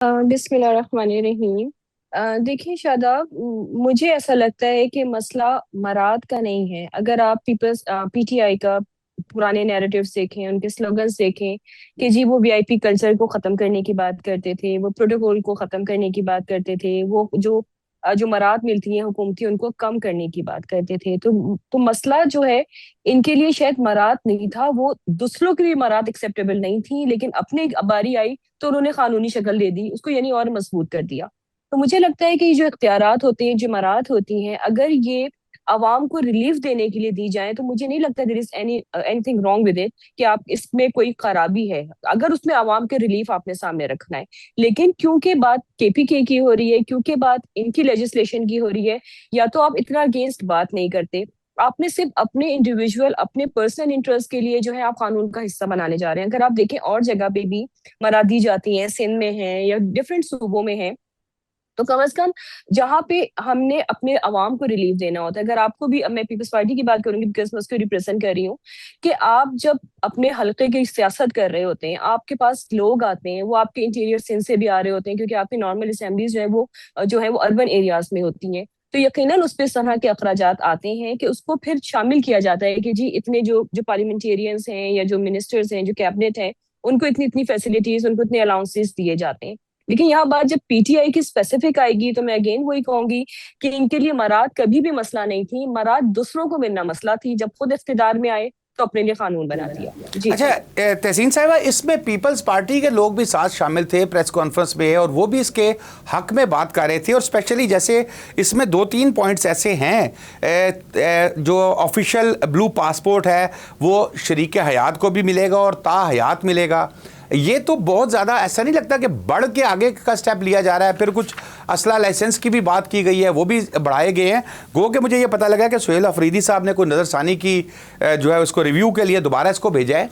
बिस्मिल्लाहिर्रहमानिर्रहीम। देखिए शादाब, मुझे ऐसा लगता है कि मसला मराद का नहीं है। अगर आप पीपल्स पीटीआई का पुराने नैरेटिव्स देखें, उनके स्लोगन्स देखें कि जी वो वीआईपी कल्चर को खत्म करने की बात करते थे, वो प्रोटोकॉल को खत्म करने की बात करते थे, वो जो मराद मिलती हैं हुकूमती उनको कम करने की बात करते थे। तो मसला जो है, इनके लिए शायद मराद नहीं था, वो दूसरों के लिए मराद एक्सेप्टेबल नहीं थी, लेकिन अपने बारी आई तो उन्होंने कानूनी शक्ल दे दी उसको, यानी और मजबूत कर दिया। तो मुझे लगता है कि ये जो इख्तियारात होते हैं, जो मराहत होती हैं, अगर ये आवाम को रिलीफ देने के लिए दी जाए तो मुझे नहीं लगता there is anything wrong with it कि आप इसमें कोई खराबी है अगर उसमें आवाम के रिलीफ आपने सामने रखना है। लेकिन क्योंकि बात केपीके की हो रही है, क्योंकि बात इनकी लेजिस्लेशन की हो रही है, या तो आप इतना अगेंस्ट बात नहीं करते, आपने सिर्फ अपने इंडिविजुअल अपने पर्सनल इंटरेस्ट के लिए जो है आप कानून का हिस्सा बनाने जा रहे हैं। अगर आप देखें और जगह पे भी मरा दी जाती हैं, सिंध में है या डिफरेंट सूबों में है, तो कम से कम जहाँ पे हमने अपने अवाम को रिलीफ देना होता है। अगर आपको भी, अब मैं पीपल्स पार्टी की बात करूंगी बिकॉज मैं उसको रिप्रेजेंट कर रही हूँ, कि आप जब अपने हलके की सियासत कर रहे होते हैं, आपके पास लोग आते हैं, वो आपके इंटीरियर सिंध से भी आ रहे होते हैं, क्योंकि आपकी नॉर्मल असेंबलीज जो है वो अर्बन एरियाज में होती हैं। तो यकीनन उस पर इस तरह के अखराजात आते हैं कि उसको फिर शामिल किया जाता है कि जी इतने जो जो पार्लियामेंटेरियंस हैं या जो मिनिस्टर्स हैं, जो कैबिनेट है, उनको इतनी इतनी फैसिलिटीज, उनको इतने अलाउंसेस दिए जाते हैं। लेकिन यहाँ बात जब पीटीआई की स्पेसिफिक आएगी तो मैं अगेन वही कहूंगी कि इनके लिए मराद कभी भी मसला नहीं थी, मराद दूसरों को मिलना मसला थी। जब खुद इख्तिदार में आए तो अपने लिए कानून बना दिया। जी। अच्छा, तहसीन साहिबा, इसमें पीपल्स पार्टी के लोग भी साथ शामिल थे प्रेस कॉन्फ्रेंस में, और वो भी इसके हक में बात कर रहे थे। और स्पेशली जैसे इसमें दो तीन पॉइंट्स ऐसे हैं, जो ऑफिशियल ब्लू पासपोर्ट है वो शरीक हयात को भी मिलेगा और ता हयात मिलेगा। ये तो बहुत ज़्यादा, ऐसा नहीं लगता कि बढ़ के आगे का स्टेप लिया जा रहा है? फिर कुछ असला लाइसेंस की भी बात की गई है, वो भी बढ़ाए गए हैं। गो कि मुझे ये पता लगा कि सुहेल अफरीदी साहब ने कोई नज़रसानी की, जो है उसको रिव्यू के लिए दोबारा इसको भेजा है।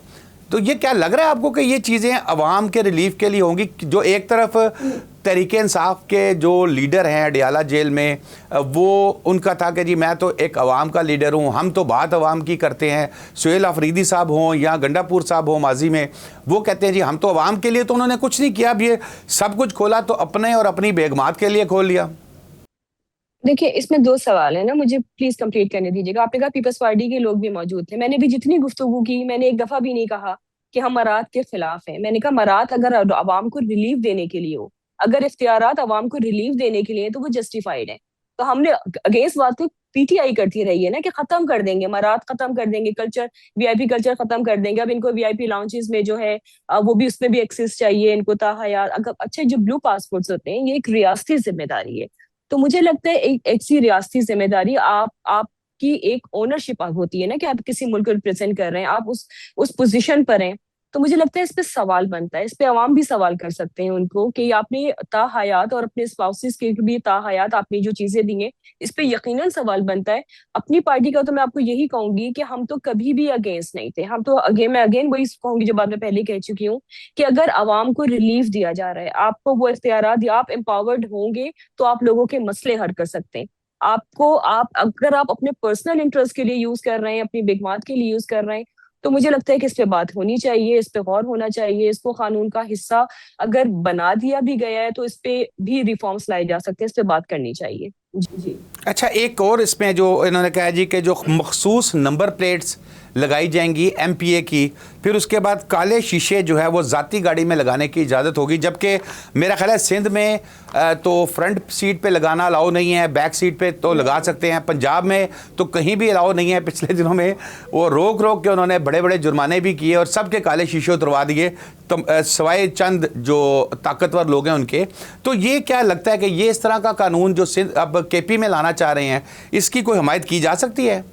तो ये क्या लग रहा है आपको कि ये चीज़ें अवाम के रिलीफ के लिए होंगी? जो एक तरफ तहरीके इंसाफ के जो लीडर हैं अडियाला जेल में, वो उनका था कि जी मैं तो एक अवाम का लीडर हूँ, हम तो बात अवाम की करते हैं। सुहेल अफरीदी साहब हों या गंडापुर साहब हों माजी में, वो कहते हैं जी हम तो अवाम के लिए, तो उन्होंने कुछ नहीं किया। अब ये सब कुछ खोला तो अपने और अपनी बेगमात के लिए खोल लिया। देखिए, इसमें दो सवाल है ना, मुझे प्लीज कंप्लीट करने दीजिएगा। आपने कहा पीपल्स पार्टी के लोग भी मौजूद थे, मैंने भी जितनी गुफ्तगू की, मैंने एक दफा भी नहीं कहा कि हम मरात के खिलाफ हैं। मैंने कहा मरात अगर आवाम को रिलीफ देने के लिए हो, अगर इख्तियारात आवाम को रिलीफ देने के लिए, तो वो जस्टिफाइड है। तो हमने अगेंस्ट बात तो पीटीआई करती रही है ना कि खत्म कर देंगे मरात, खत्म कर देंगे कल्चर, वीआईपी कल्चर खत्म कर देंगे। अब इनको वीआईपी लाउंजेस में जो है वो भी, उसमें भी एक्सेस चाहिए इनको ताहयात। अगर अच्छा, जो ब्लू पासपोर्ट्स होते हैं ये एक रियासती जिम्मेदारी है। तो मुझे लगता है एक ऐसी रियासती जिम्मेदारी, आपकी एक ओनरशिप होती है ना, कि आप किसी मुल्क को रिप्रेजेंट कर रहे हैं, आप उस पोजीशन पर हैं। तो मुझे लगता है इस पे सवाल बनता है, इस पे अवाम भी सवाल कर सकते हैं उनको कि आपने ताहयात और अपने स्पाउसेस के भी ताहयात, आपने जो चीजें दी हैं, इस पे यकीनन सवाल बनता है। अपनी पार्टी का तो मैं आपको यही कहूंगी कि हम तो कभी भी अगेंस्ट नहीं थे। हम तो मैं अगेन वही कहूंगी जो बात मैं पहले कह चुकी हूँ, कि अगर आवाम को रिलीफ दिया जा रहा है, आपको वो इख्तियारात दिया, आप एम्पावर्ड होंगे तो आप लोगों के मसले हल कर सकते हैं। आपको आप अगर आप अपने पर्सनल इंटरेस्ट के लिए यूज कर रहे हैं, अपनी बिगमात के लिए यूज कर रहे हैं, तो मुझे लगता है कि इस पे बात होनी चाहिए, इस पे गौर होना चाहिए। इसको कानून का हिस्सा अगर बना दिया भी गया है तो इस पे भी रिफॉर्म्स लाए जा सकते हैं, इस पे बात करनी चाहिए। जी। अच्छा, एक और इसमें जो इन्होंने कहा जी कि जो मखसूस नंबर प्लेट्स लगाई जाएंगी एमपीए की, फिर उसके बाद काले शीशे जो है वो ज़ाती गाड़ी में लगाने की इजाज़त होगी। जबकि मेरा ख्याल है सिंध में तो फ्रंट सीट पे लगाना अलाउ नहीं है, बैक सीट पे तो लगा सकते हैं। पंजाब में तो कहीं भी अलाउ नहीं है। पिछले दिनों में वो रोक रोक के उन्होंने बड़े बड़े जुर्माने भी किए और सबके काले शीशे उतरवा दिए, तो सवाए चंद जो ताकतवर लोग हैं उनके। तो ये क्या लगता है कि ये इस तरह का कानून जो सिंध अब केपी में लाना चाह रहे हैं, इसकी कोई हमायत की जा सकती है?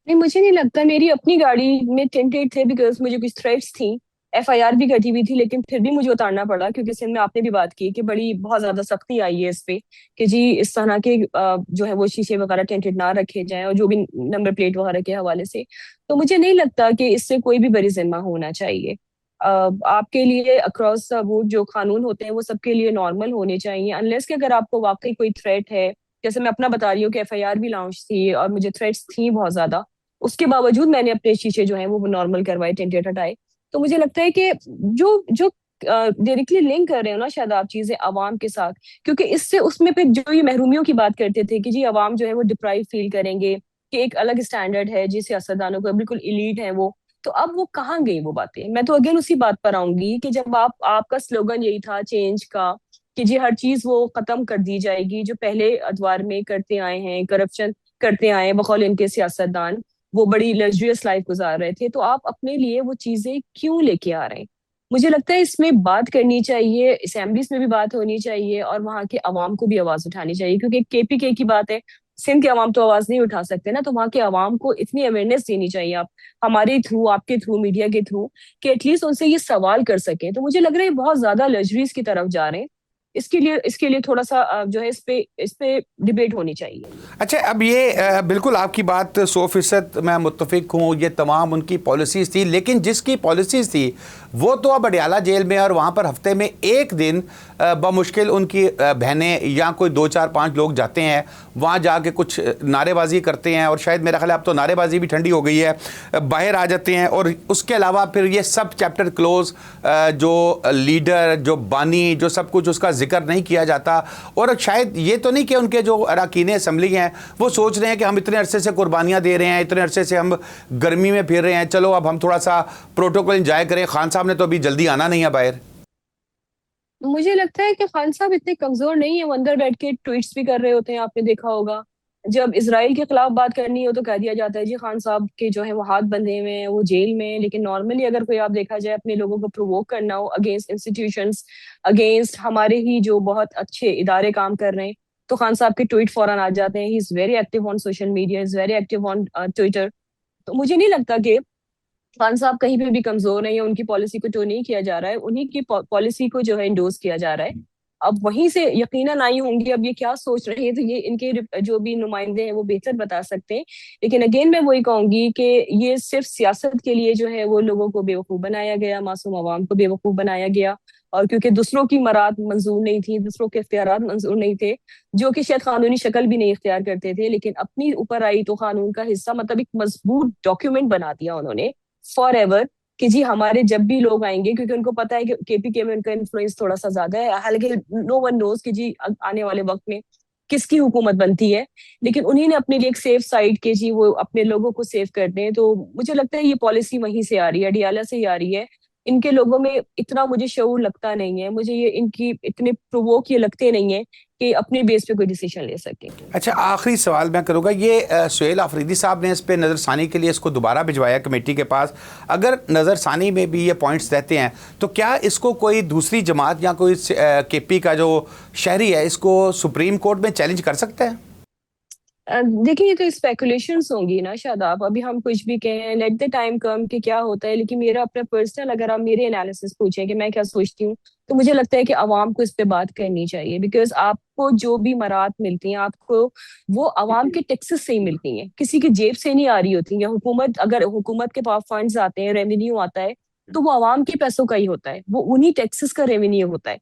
नहीं, मुझे नहीं लगता। मेरी अपनी गाड़ी में टेंटेड थे बिकॉज मुझे कुछ थ्रेट्स थी, एफआईआर भी कटी हुई थी, लेकिन फिर भी मुझे उतारना पड़ा, क्योंकि सिंध में आपने भी बात की कि बड़ी बहुत ज्यादा सख्ती आई है इस पे कि जी इस तरह के जो है वो शीशे वगैरह टेंटेड ना रखे जाएं, और जो भी नंबर प्लेट वगैरह के हवाले से। तो मुझे नहीं लगता कि इससे कोई भी बरी जिम्मा होना चाहिए। आपके लिए अक्रॉस वो जो कानून होते हैं वो सबके लिए नॉर्मल होने चाहिए, अनलेस कि अगर आपको वाकई कोई थ्रेट है। जैसे मैं अपना बता रही हूँ कि एफआईआर भी लॉन्च थी और मुझे थ्रेट्स थी बहुत ज्यादा, उसके बावजूद मैंने अपने शीशे जो है वो नॉर्मल करवाए, टेंटेड हटाए। तो मुझे लगता है कि जो जो डायरेक्टली लिंक कर रहे हो ना शायद आप चीजें अवाम के साथ, क्योंकि इससे उसमें पे जो ये महरूमियों की बात करते थे कि जी अवाम जो है वो डिप्राइव फील करेंगे, कि एक अलग स्टैंडर्ड है जी सियासतदानों का, बिल्कुल इलीट है वो। तो अब वो कहाँ गई वो बातें? मैं तो अगेन उसी बात पर आऊंगी कि जब आपका स्लोगन यही था चेंज का, कि जी हर चीज वो खत्म कर दी जाएगी जो पहले अदवार में करते आए हैं, करप्शन करते आए हैं बकौल इनके सियासतदान, वो बड़ी लग्जरियस लाइफ गुजार रहे थे, तो आप अपने लिए वो चीजें क्यों लेके आ रहे हैं? मुझे लगता है इसमें बात करनी चाहिए, असेंबलीज में भी बात होनी चाहिए और वहाँ के अवाम को भी आवाज उठानी चाहिए, क्योंकि केपीके की बात है, सिंध के अवाम तो आवाज नहीं उठा सकते ना, तो वहाँ के अवाम को इतनी अवेयरनेस देनी चाहिए आप हमारे थ्रू, आपके थ्रू, मीडिया के थ्रू, कि एटलीस्ट उनसे ये सवाल कर सकें। तो मुझे लग रहा है ये बहुत ज्यादा लग्जरीज की तरफ जा रहे हैं। इसके लिए थोड़ा सा जो है इस पे डिबेट होनी चाहिए। अच्छा, अब ये बिल्कुल आपकी बात 100% मैं मुत्तफिक हूँ, ये तमाम उनकी पॉलिसीज़ थी, लेकिन जिसकी पॉलिसीज़ थी वो तो अब अडयाला जेल में, और वहाँ पर हफ्ते में एक दिन बमुश्किल उनकी बहनें या कोई 2 4 5 लोग जाते हैं, वहाँ जाके कुछ नारेबाजी करते हैं, और शायद मेरा ख्याल है अब तो नारेबाजी भी ठंडी हो गई है, बाहर आ जाते हैं, और उसके अलावा फिर ये सब चैप्टर क्लोज, जो लीडर, जो बानी, जो सब कुछ उसका जिक्र नहीं किया जाता। और शायद ये तो नहीं कि उनके जो अरकान असम्बली हैं वो सोच रहे हैं कि हम इतने अरसे से कुर्बानियाँ दे रहे हैं, इतने अरसे से हम गर्मी में फिर रहे हैं, चलो अब हम थोड़ा सा प्रोटोकॉल इंजॉय करें, खान साहब ने तो अभी जल्दी आना नहीं है बाहर। मुझे लगता है कि खान साहब इतने कमजोर नहीं है, वो अंदर बैठ के ट्वीट्स भी कर रहे होते हैं, आपने देखा होगा। जब इसराइल के खिलाफ बात करनी हो तो कह दिया जाता है जी खान साहब के जो है वो हाथ बंधे हुए हैं, वो जेल में हैं। लेकिन नॉर्मली अगर कोई आप देखा जाए अपने लोगों को प्रोवोक करना हो अगेंस्ट इंस्टीट्यूशंस, अगेंस्ट हमारे ही जो बहुत अच्छे इदारे काम कर रहे हैं, तो खान साहब के ट्वीट फौरन आ जाते हैं। He is very active on social media, is very active on Twitter. तो मुझे नहीं लगता कि खान साहब कहीं पे भी कमजोर नहीं है, उनकी पॉलिसी को टो नहीं किया जा रहा है, उन्हीं की पॉलिसी को जो है इंडोर्स किया जा रहा है। अब वहीं से यकीनन आई होंगी, अब ये क्या सोच रहे हैं तो ये इनके जो भी नुमाइंदे हैं वो बेहतर बता सकते हैं। लेकिन अगेन मैं वही कहूंगी कि ये सिर्फ सियासत के लिए जो है वो लोगों को बेवकूफ बनाया गया, मासूम आवाम को बेवकूफ बनाया गया। और क्योंकि दूसरों की मराद मंजूर नहीं थी, दूसरों के इख्तियारात मंजूर नहीं थे, जो कि शायद कानूनी शक्ल भी नहीं इख्तियार करते थे, लेकिन अपनी ऊपर आई तो कानून का हिस्सा, मतलब एक मजबूत डॉक्यूमेंट बना दिया उन्होंने फॉर एवर, कि जी हमारे जब भी लोग आएंगे, क्योंकि उनको पता है कि केपीके में उनका इन्फ्लुएंस थोड़ा सा ज्यादा है, हालांकि नो वन नोज कि जी आने वाले वक्त में किसकी हुकूमत बनती है, लेकिन उन्हीं ने अपने लिए एक सेफ साइड के जी वो अपने लोगों को सेव करते हैं। तो मुझे लगता है ये पॉलिसी वहीं से आ रही है, अडियाला से ही आ रही है। इनके लोगों में इतना मुझे शऊर लगता नहीं है, मुझे ये इनकी इतने प्रोवोक ये लगते नहीं है कि अपने बेस पे कोई डिसीजन ले सकेंगे। अच्छा, आखिरी सवाल मैं करूँगा, ये सुहेल आफरीदी साहब ने इस पे नज़रसानी के लिए इसको दोबारा भिजवाया कमेटी के पास। अगर नज़रसानी में भी ये पॉइंट्स रहते हैं तो क्या इसको कोई दूसरी जमात या कोई केपी का जो शहरी है इसको सुप्रीम कोर्ट में चैलेंज कर सकता है? देखिए ये तो स्पेकुलेशंस होंगी ना शायद, आप अभी हम कुछ भी कहें, लेट द टाइम कम कि क्या होता है। लेकिन मेरा अपना पर्सनल, अगर आप मेरे एनालिसिस पूछें कि मैं क्या सोचती हूँ, तो मुझे लगता है कि आवाम को इस पे बात करनी चाहिए, बिकॉज आपको जो भी मराहत मिलती हैं आपको वो आवाम के टैक्सेस से ही मिलती हैं, किसी की जेब से नहीं आ रही होती, या हुकूमत, अगर हुकूमत के पास फंड्स आते हैं, रेवेन्यू आता है, तो वो आवाम के पैसों का ही होता है, वो उन्हीं टैक्सेस का रेवेन्यू होता है।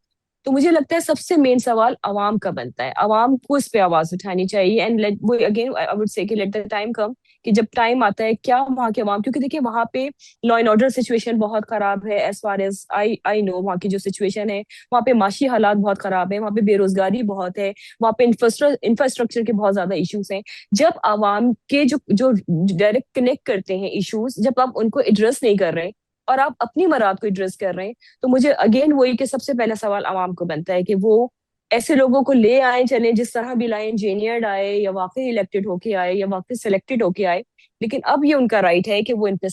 तो मुझे लगता है सबसे मेन सवाल अवाम का बनता है, अवाम को इस पे आवाज उठानी चाहिए। एंड लेट वो अगेन आई वुड से कि लेट द टाइम कम, कि जब टाइम आता है क्या वहाँ के अवाम, क्योंकि देखिए वहाँ पे लॉ एंड ऑर्डर सिचुएशन बहुत खराब है, as far as I I know, वहाँ की जो सिचुएशन है, वहाँ पे माशी हालात बहुत खराब है, वहाँ पे बेरोजगारी बहुत है, वहाँ पे इंफ्रास्ट्रक्चर के बहुत ज्यादा इश्यूज हैं। जब आवाम के जो जो डायरेक्ट कनेक्ट करते हैं इश्यूज, जब आप उनको एड्रेस नहीं कर रहे और आप अपनी मराद को एड्रेस कर रहे हैं, तो मुझे अगेन वही कि सबसे पहला सवाल आवाम को बनता है कि वो ऐसे लोगों को ले आए, चले जिस तरह भी लाए, इंजीनियर्ड आए या वाकई इलेक्टेड होके आए या वाकई सिलेक्टेड होके आए, लेकिन अब ये उनका राइट है कि वो इन पे